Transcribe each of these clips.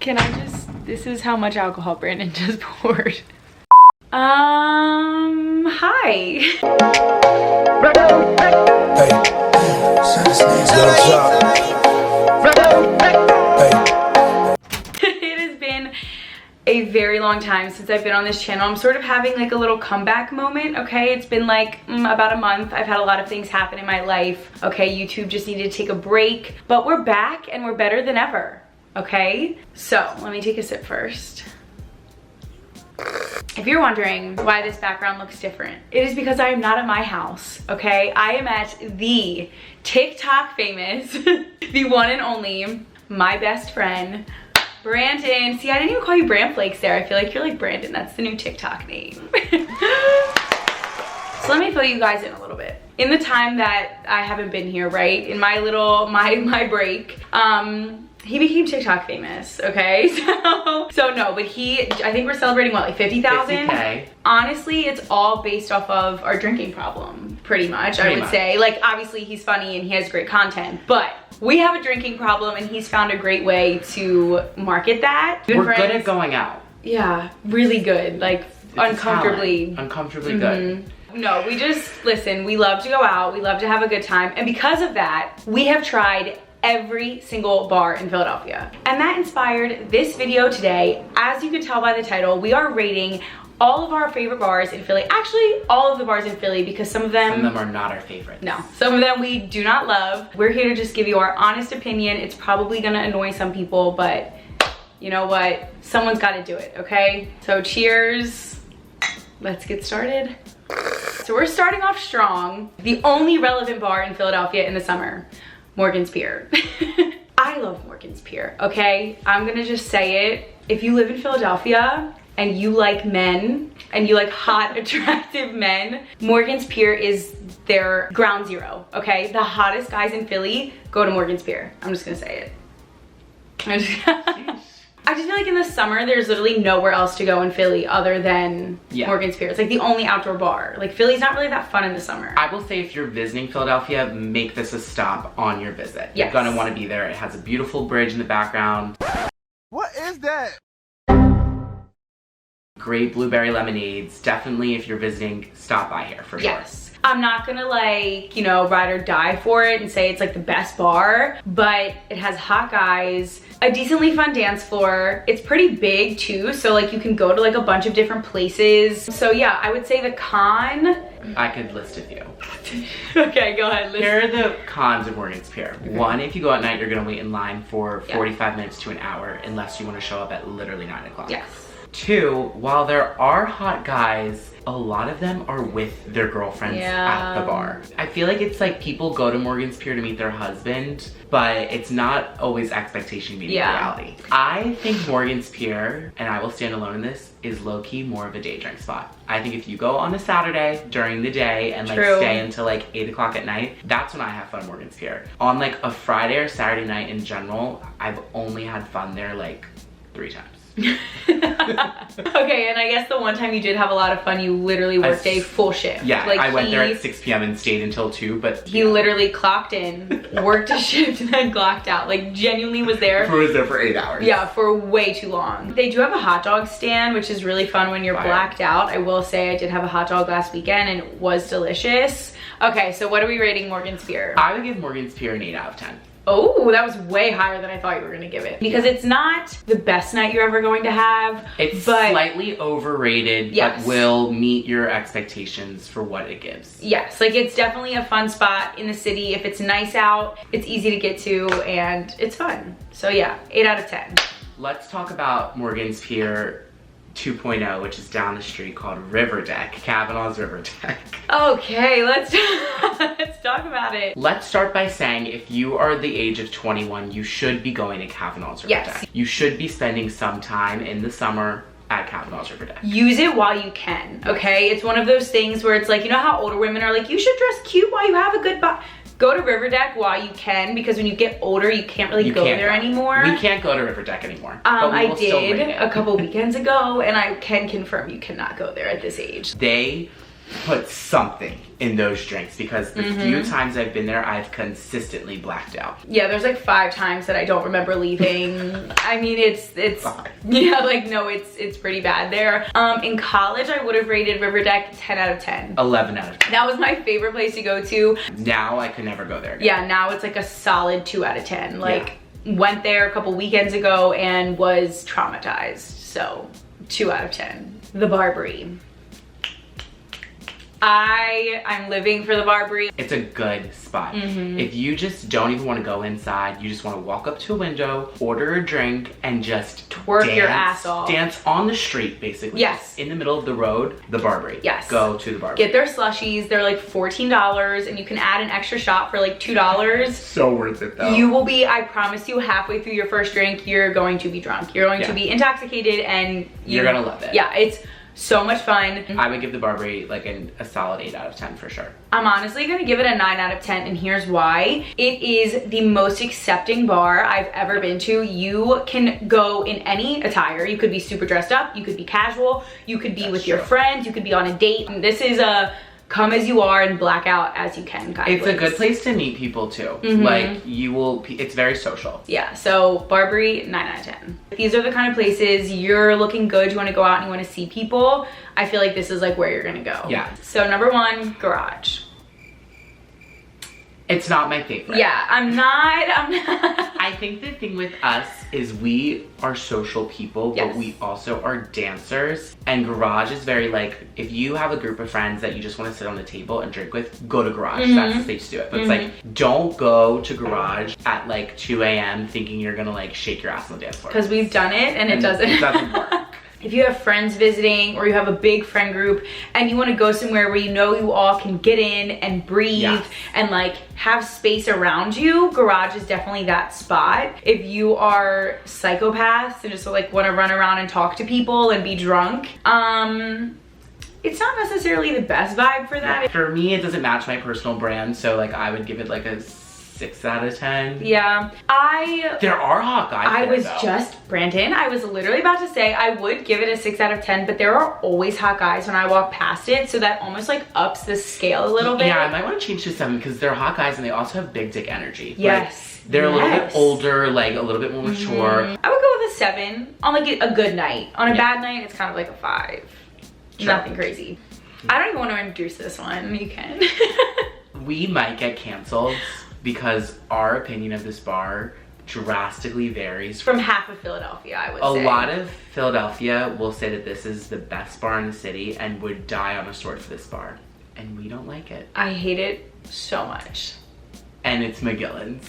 Can I just, this is how much alcohol Brandon just poured. Hi. It has been a very long time since I've been on this channel. I'm sort of having like a little comeback moment, okay? It's been like about a month. I've had a lot of things happen in my life, okay? YouTube just needed to take a break, but we're back and we're better than ever, okay? So let me take a sip first. If you're wondering why this background looks different, it is because I am not at my house, okay? I am at the TikTok famous, the one and only, my best friend, Brandon. See, I didn't even call you BranFlakezz there. I feel like you're like Brandon. That's the new TikTok name. So let me fill you guys in a little bit. In the time that I haven't been here, right? In my little, my break, he became TikTok famous, okay? So no, but I think we're celebrating what, like 50,000? 50K. Honestly, it's all based off of our drinking problem, pretty much, I would say. Like, obviously he's funny and he has great content, but we have a drinking problem and he's found a great way to market that. We're good at going out. Yeah, really good, like uncomfortably good. No, we just, listen, we love to go out, we love to have a good time, and because of that, we have tried every single bar in Philadelphia. And that inspired this video today. As you can tell by the title, we are rating all of our favorite bars in Philly. Actually, all of the bars in Philly, because some of them are not our favorites. No, some of them we do not love. We're here to just give you our honest opinion. It's probably gonna annoy some people, but you know what? Someone's gotta do it, okay? So cheers, let's get started. So we're starting off strong. The only relevant bar in Philadelphia in the summer, Morgan's Pier. I love Morgan's Pier, okay? I'm gonna just say it. If you live in Philadelphia and you like men and you like hot, attractive men, Morgan's Pier is their ground zero, okay? The hottest guys in Philly go to Morgan's Pier. I'm just gonna say it. I just feel like in the summer, there's literally nowhere else to go in Philly other than Morgan's Pier. It's like the only outdoor bar. Like, Philly's not really that fun in the summer. I will say if you're visiting Philadelphia, make this a stop on your visit. Yes. You're gonna wanna be there. It has a beautiful bridge in the background. What is that? Great blueberry lemonades. Definitely, if you're visiting, stop by here for sure. Yes. I'm not gonna like, you know, ride or die for it and say it's like the best bar, but it has hot guys, a decently fun dance floor. It's pretty big too, so like you can go to like a bunch of different places. So yeah, I would say the con. I could list a few. Okay, go ahead. Here are the cons of Morgan's Pier. Okay. One, if you go at night, you're gonna wait in line for 45 minutes to an hour unless you wanna show up at literally 9 o'clock. Yes. Two, while there are hot guys, a lot of them are with their girlfriends at the bar. I feel like it's like people go to Morgan's Pier to meet their husband, but it's not always expectation meeting reality. I think Morgan's Pier, and I will stand alone in this, is low-key more of a day drink spot. I think if you go on a Saturday during the day and like stay until like 8 o'clock at night, that's when I have fun at Morgan's Pier. On like a Friday or Saturday night in general, I've only had fun there like 3 times. Okay, and I guess the one time you did have a lot of fun, you literally worked a full shift. Yeah, like I went there at 6 p.m. and stayed until 2, but he literally clocked in, worked a shift, and then clocked out. Like, genuinely was there. For 8 hours. Yeah, for way too long. They do have a hot dog stand, which is really fun when you're blacked out. I will say I did have a hot dog last weekend and it was delicious. Okay, so what are we rating Morgan's Pier? I would give Morgan's Pier an 8 out of 10. Oh, that was way higher than I thought you were gonna give it. Because it's not the best night you're ever going to have. It's slightly overrated, but will meet your expectations for what it gives. Yes, like it's definitely a fun spot in the city. If it's nice out, it's easy to get to and it's fun. So yeah, 8 out of 10. Let's talk about Morgan's Pier 2.0, which is down the street, called River Deck, Kavanaugh's River Deck. Okay, let's talk about it. Let's start by saying if you are the age of 21, you should be going to Kavanaugh's River Deck. You should be spending some time in the summer at Kavanaugh's River Deck. Use it while you can, okay? It's one of those things where it's like, you know how older women are like, you should dress cute while you have a good body. Go to River Deck while you can, because when you get older, you can't really go there anymore. We can't go to River Deck anymore. I did a couple weekends ago, and I can confirm you cannot go there at this age. They put something in those drinks because the few times I've been there, I've consistently blacked out. Yeah, there's like 5 times that I don't remember leaving. I mean, it's yeah, like no, it's pretty bad there. In college, I would have rated Riverdeck 10 out of 10. 11 out of 10. That was my favorite place to go to. Now I could never go there again. Yeah, now it's like a solid 2 out of 10. Like, went there a couple weekends ago and was traumatized. So 2 out of 10. The Barbary. I'm living for the Barbary. It's a good spot. If you just don't even want to go inside, you just want to walk up to a window, order a drink, and just twerk your ass off. Dance on the street, basically. Yes. Just in the middle of the road, the Barbary. Yes. Go to the Barbary. Get their slushies. They're like $14 and you can add an extra shot for like $2. So worth it though. You will be, I promise you, halfway through your first drink, you're going to be drunk. You're going to be intoxicated and you're gonna love it. Yeah, it's so much fun. I would give the Barbary like a solid 8 out of 10 for sure. I'm honestly gonna give it a 9 out of 10 and here's why. It is the most accepting bar I've ever been to. You can go in any attire. You could be super dressed up, you could be casual, you could be with your friends, you could be on a date. And this is a come as you are and black out as you can kind of It's a good place to meet people too. Like you will, it's very social. Yeah, so Barbary, 9 out of 10. These are the kind of places you're looking good, you wanna go out and you wanna see people. I feel like this is like where you're gonna go. Yeah. So number 1, garage. It's not my favorite. Yeah, I'm not. I think the thing with us is we are social people, but we also are dancers. And garage is very like, if you have a group of friends that you just want to sit on the table and drink with, go to garage. That's the place to do it. But it's like, don't go to garage at like 2 a.m. thinking you're gonna like shake your ass on the dance floor. Because we've done it and it doesn't. It doesn't work. If you have friends visiting or you have a big friend group and you want to go somewhere where you know you all can get in and breathe and like have space around you, garage is definitely that spot. If you are psychopaths and just like want to run around and talk to people and be drunk, it's not necessarily the best vibe for that. For me, it doesn't match my personal brand, so like I would give it like a 6 out of 10. Yeah, there are hot guys I there, was though. just, Brandon, I was literally about to say I would give it a 6 out of 10, but there are always hot guys when I walk past it, so that almost like ups the scale a little bit. Yeah, I might want to change to 7 because they're hot guys and they also have big dick energy. Yes. Like, they're a little bit older, like a little bit more mature. I would go with a 7 on like a good night. On a bad night, it's kind of like a 5. Sure. Nothing crazy. I don't even want to introduce this one. You can. We might get canceled because our opinion of this bar drastically varies from half of Philadelphia, I would say. A lot of Philadelphia will say that this is the best bar in the city and would die on a sword for this bar. And we don't like it. I hate it so much. And it's McGillen's.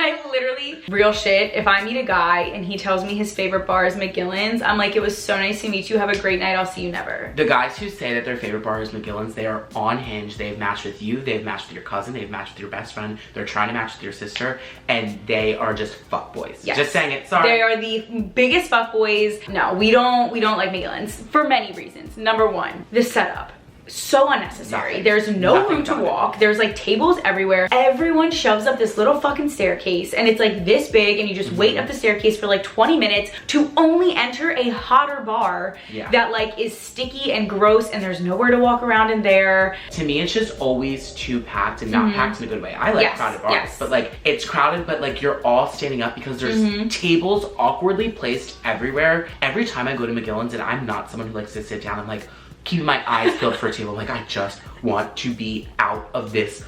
I literally, real shit, if I meet a guy and he tells me his favorite bar is McGillen's, I'm like, it was so nice to meet you, have a great night, I'll see you never. The guys who say that their favorite bar is McGillen's, they are on Hinge. They've matched with you, they've matched with your cousin, they've matched with your best friend, they're trying to match with your sister, and they are just fuckboys. Yes. Just saying it, sorry. They are the biggest fuckboys. No, we don't like McGillen's for many reasons. Number 1, the setup. So unnecessary. Nothing. There's no room to walk. There's like tables everywhere. Everyone shoves up this little fucking staircase and it's like this big and you just wait up the staircase for like 20 minutes to only enter a hotter bar that like is sticky and gross and there's nowhere to walk around in there. To me, it's just always too packed and not packed in a good way. I like crowded bars, but like it's crowded, but like you're all standing up because there's tables awkwardly placed everywhere. Every time I go to McGillen's and I'm not someone who likes to sit down, I'm like, keeping my eyes peeled for a table. Like, I just want to be out of this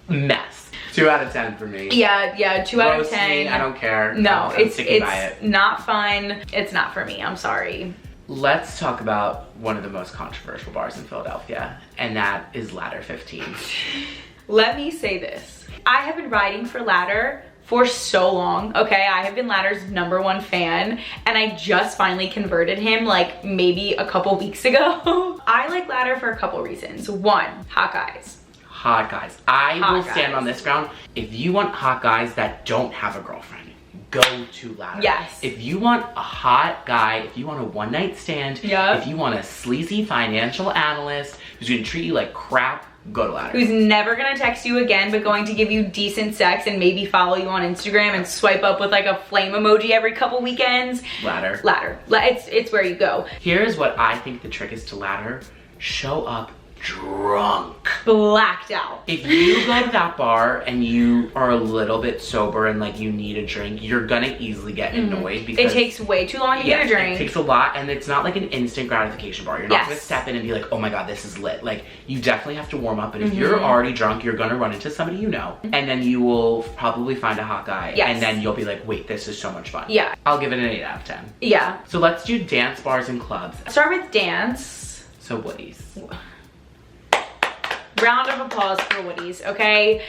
mess. 2 out of 10 for me. Yeah, 2 out of 10. Me, I don't care. No, I'm sticking by it. Not fun. It's not for me. I'm sorry. Let's talk about one of the most controversial bars in Philadelphia, and that is Ladder 15. Let me say this. I have been riding for Ladder for so long, okay? I have been Ladder's #1 fan, and I just finally converted him like maybe a couple weeks ago. I like Ladder for a couple reasons. 1, hot guys. Hot guys. I will stand on this ground. If you want hot guys that don't have a girlfriend, go to Ladder. Yes. If you want a hot guy, if you want a one-night stand, if you want a sleazy financial analyst who's gonna treat you like crap, go to Ladder. Who's never gonna text you again, but going to give you decent sex and maybe follow you on Instagram and swipe up with like a flame emoji every couple weekends. Ladder. Ladder. It's where you go. Here's what I think the trick is to Ladder. show up drunk. Blacked out. If you go to that bar and you are a little bit sober and like you need a drink, you're gonna easily get annoyed because it takes way too long to get a drink. It takes a lot, and it's not like an instant gratification bar. You're not gonna step in and be like, oh my god, this is lit. Like, you definitely have to warm up, and if you're already drunk, you're gonna run into somebody you know, and then you will probably find a hot guy, and then you'll be like, wait, this is so much fun. Yeah. I'll give it an 8 out of 10. Yeah. So let's do dance bars and clubs. Start with dance. So Woody's. Round of applause for Woody's, okay?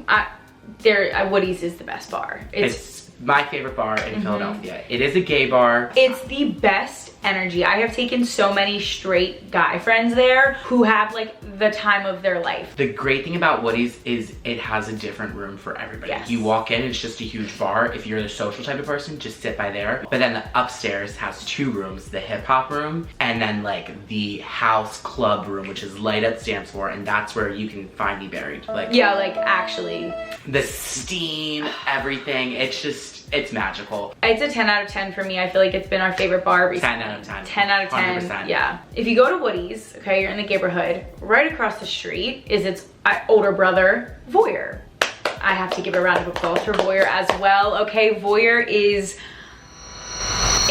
Woody's is the best bar. It's my favorite bar in Philadelphia. It is a gay bar. It's the best energy. I have taken so many straight guy friends there who have like the time of their life. The great thing about Woody's is it has a different room for everybody. Yes. You walk in, it's just a huge bar. If you're the social type of person, just sit by there. But then the upstairs has 2 rooms, the hip hop room and then like the house club room, which is light up dance floor, and that's where you can find me buried. Like, yeah, like actually. The steam, everything, it's magical. It's a 10 out of 10 for me. I feel like it's been our favorite bar recently. 10 out of 10. 10 out of 10. 100%. Yeah. If you go to Woody's, okay, you're in the neighborhood, right across the street is its older brother, Voyeur. I have to give a round of applause for Voyeur as well. Okay, Voyeur is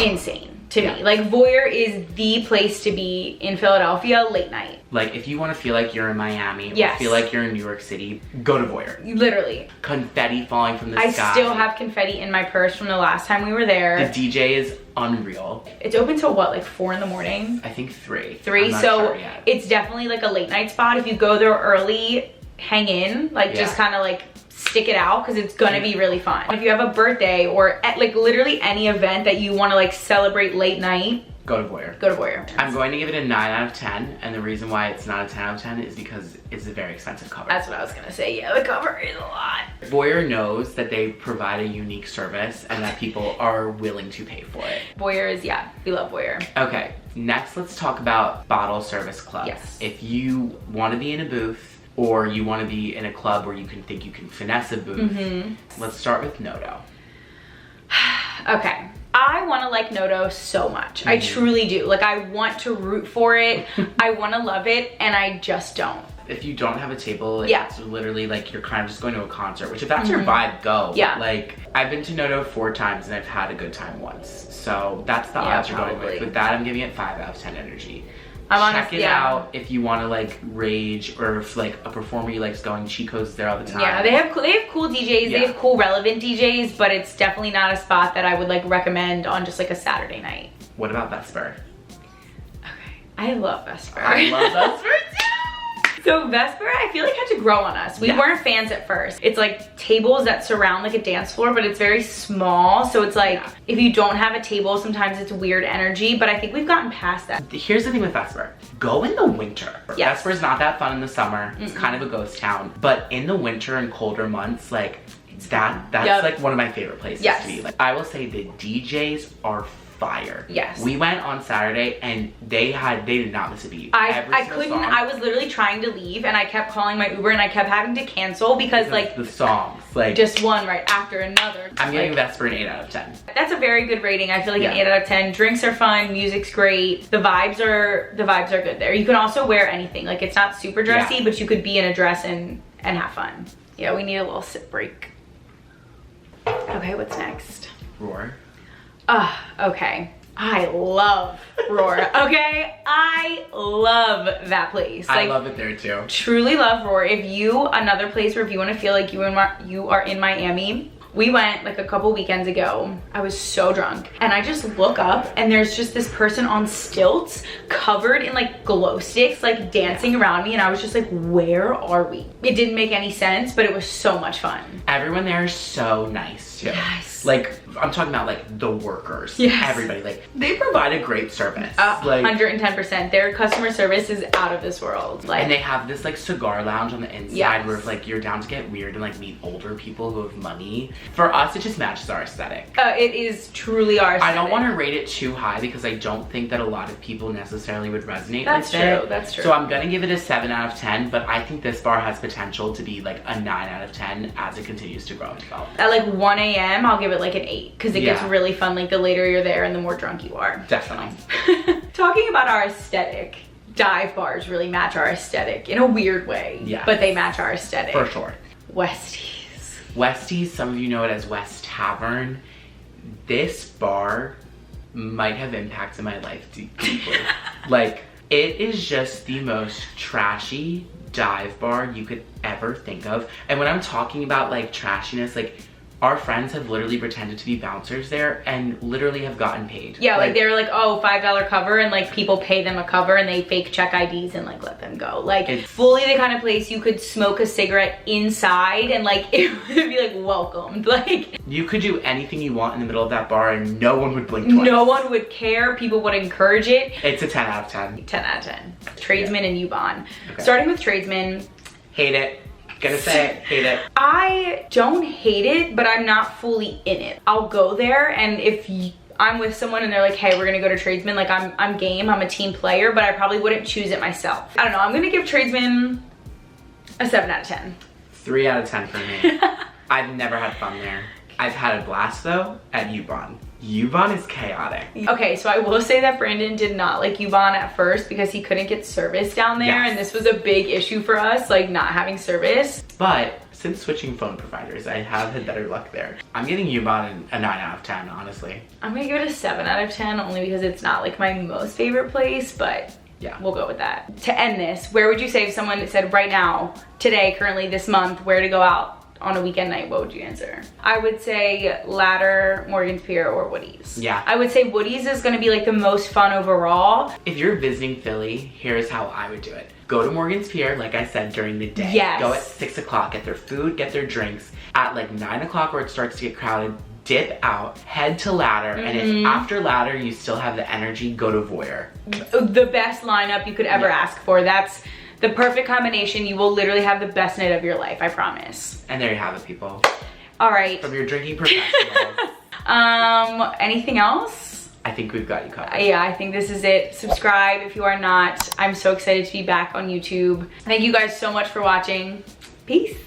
insane to me. Like, Voyeur is the place to be in Philadelphia late night. Like, if you want to feel like you're in Miami or feel like you're in New York City, go to Voyeur. Literally. Confetti falling from the sky. I still have confetti in my purse from the last time we were there. The DJ is unreal. It's open till what, like 4 in the morning? I think 3. 3, so it's definitely like a late night spot. If you go there early, hang in, like just kind of like stick it out because it's gonna be really fun. If you have a birthday or at like literally any event that you want to like celebrate late night, go to Voyeur. Go to Voyeur. I'm going to give it a 9 out of 10, and the reason why it's not a 10 out of 10 is because it's a very expensive cover. That's what I was gonna say. Yeah, the cover is a lot. Voyeur knows that they provide a unique service and that people are willing to pay for it. Voyeur is, yeah, we love Voyeur. Okay, next let's talk about bottle service clubs. Yes. If you want to be in a booth or you want to be in a club where you can think you can finesse a booth, let's start with Noto. Okay. I want to like Noto so much. I truly do. Like, I want to root for it. I want to love it, and I just don't. If you don't have a table, it's literally like you're kind of just going to a concert, which if that's your vibe, go. Yeah. Like, I've been to Noto 4 times and I've had a good time once. So that's the odds you're going with. With that, I'm giving it 5 out of 10 energy. Check it out if you want to like rage, or if like a performer you like is going. Chico's there all the time. Yeah, they have cool DJs. They have cool relevant DJs, but it's definitely not a spot that I would like recommend on just like a Saturday night. What about Vesper? Okay, I love Vesper. I love Vesper too. So Vesper, I feel like had to grow on us. We weren't fans at first. It's like tables that surround like a dance floor, but it's very small. So it's like, if you don't have a table, sometimes it's weird energy, but I think we've gotten past that. Here's the thing with Vesper. Go in the winter. Yes. Vesper's not that fun in the summer. It's kind of a ghost town. But in the winter and colder months, like, that's like one of my favorite places to be. Like, I will say the DJs are fire. Yes. We went on Saturday and they did not miss a beat. I couldn't, I was literally trying to leave and I kept calling my Uber and I kept having to cancel because like the songs, like just one right after another. I'm giving Vesper an 8 out of 10. That's a very good rating. I feel like an 8 out of 10. Drinks are fun, music's great. The vibes are good there. You can also wear anything. Like, it's not super dressy, but you could be in a dress and have fun. Yeah, we need a little sip break. Okay, what's next? Roar. Okay. I love Roar. Okay, I love that place. I love it there too. Truly love Roar. Another place where if you want to feel like you are in Miami, we went like a couple weekends ago. I was so drunk and I just look up and there's just this person on stilts covered in like glow sticks, like dancing around me, and I was just like, where are we? It didn't make any sense, but it was so much fun. Everyone there is so nice too. Yes. Like, I'm talking about like the workers. Yes. Everybody, like, they provide a great service. Like 110%. Their customer service is out of this world. Like, and they have this like cigar lounge on the inside where if like you're down to get weird and like meet older people who have money. For us, it just matches our aesthetic. It is truly our aesthetic. I don't want to rate it too high because I don't think that a lot of people necessarily would resonate with it. That's true. So I'm gonna give it a 7 out of 10, but I think this bar has potential to be like a 9 out of 10 as it continues to grow and develop. At like 1 a.m., I'll give it like an 8 because it gets really fun like the later you're there and the more drunk you are. Definitely. Talking about our aesthetic, dive bars really match our aesthetic in a weird way. Yeah. But they match our aesthetic. For sure. Westies. Westies, some of you know it as West Tavern. This bar might have impacted my life deeply. Like, it is just the most trashy dive bar you could ever think of. And when I'm talking about like trashiness, like our friends have literally pretended to be bouncers there and literally have gotten paid. Yeah, like they were like, oh, $5 cover, and like people pay them a cover and they fake check IDs and like let them go. Like it's fully the kind of place you could smoke a cigarette inside and like it would be like welcomed. Like you could do anything you want in the middle of that bar and no one would blink twice. No one would care. People would encourage it. It's a 10 out of 10. 10 out of 10. Tradesman and U-Bahn. Okay. Starting with tradesman. Hate it. Gonna say it, hate it. I don't hate it, but I'm not fully in it. I'll go there, and if I'm with someone and they're like, hey, we're gonna go to tradesman, like I'm game, I'm a team player, but I probably wouldn't choose it myself. I don't know, I'm gonna give tradesman a 7 out of 10. 3 out of 10 for me. I've never had fun there. I've had a blast though at U-Bahn. U-Bahn is chaotic. Okay, so I will say that Brandon did not like U-Bahn at first because he couldn't get service down there, Yes. and this was a big issue for us, like not having service. But since switching phone providers, I have had better luck there. I'm giving U-Bahn a 9 out of 10, honestly. I'm gonna give it a 7 out of 10 only because it's not like my most favorite place, but yeah, we'll go with that. To end this, where would you say if someone said right now, today, currently this month, where to go out on a weekend night, what would you answer? I would say Ladder, Morgan's Pier, or Woody's. Yeah. I would say Woody's is gonna be like the most fun overall. If you're visiting Philly, here's how I would do it. Go to Morgan's Pier, like I said, during the day. Yes. Go at 6 o'clock, get their food, get their drinks. At like 9 o'clock where it starts to get crowded, dip out, head to Ladder, and if after Ladder you still have the energy, go to Voyeur. The best lineup you could ever ask for. That's the perfect combination. You will literally have the best night of your life, I promise. And there you have it, people. All right. From your drinking professionals. Anything else? I think we've got you covered. Yeah, I think this is it. Subscribe if you are not. I'm so excited to be back on YouTube. Thank you guys so much for watching. Peace.